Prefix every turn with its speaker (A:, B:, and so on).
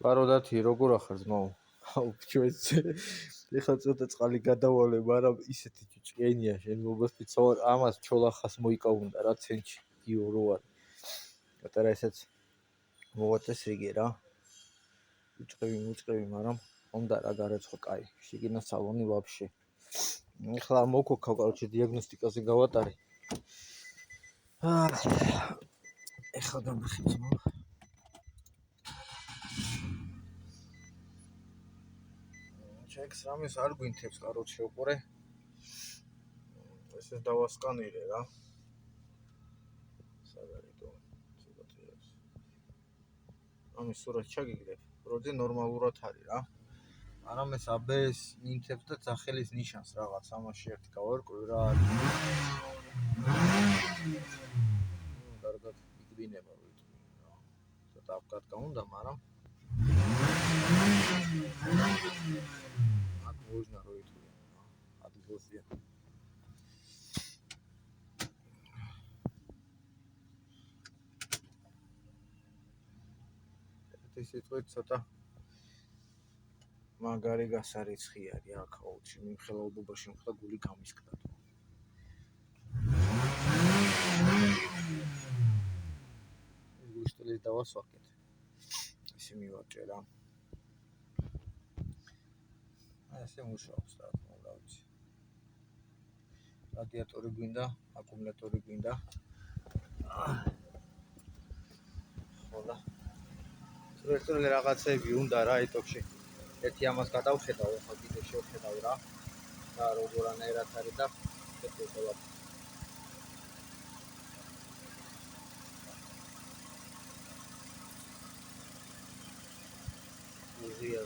A: პაროდათი როგორ ახარ ძმაო? აუ ჩვენც ეხლა ცოტა წყალი გადავალე, მაგრამ ისეთი ჭჭკენია შენ მობასპიცო ამას ჩოლახას მოიკავუნდა რა ცენტში გიორო არ. პატარა ესეც მოვაწეს რიგე რა. უჭყევი, მაგრამ უნდა რა გარეცხო კაი. შიგინა სალონი ვაფშე. ეხლა მოგოქავ, короче, დიაგნოსტიკაზე გავატარე. ეხლა დამხი ძმაო. ჩეკს რამეს არ გვინთებს, короче, უყურე. ესე დავასკანირე რა. სად არის თუ ცოტათი აქვს. ამის სურათი ჩაგიგდებ, როდი ნორმალურად არის რა. მაგრამ ეს აბეს ნინთებს და ძახელის ნიშანს რაღაც ამაში ერთი გავარკვევი რა არის. კარგად იგბინება ვიტყვი რა. ცოტა აფკატკა უნდა, მაგრამ აქ მოჟნა რო იტყვი რა. ადგილზეა. ეს სიტყვით ცოტა მაგარი გასარიცხი არის აქ აუჩი მიმხელაობობაში მხდა გული გამისკდა თუ გუშტილის დავასვაკეთ ისე მივაჭე რა ესე მუშაობს რა თქმა უნდა ვიცი რადიატორი გვინდა აკუმულატორი გვინდა ხოლა სულ რაღაცები უნდა რა ეტოქში ერთი ამას გადავხედავ ახლა კიდე შევხედავ რა და როგორანაირად არის და შეგვიძლია უზია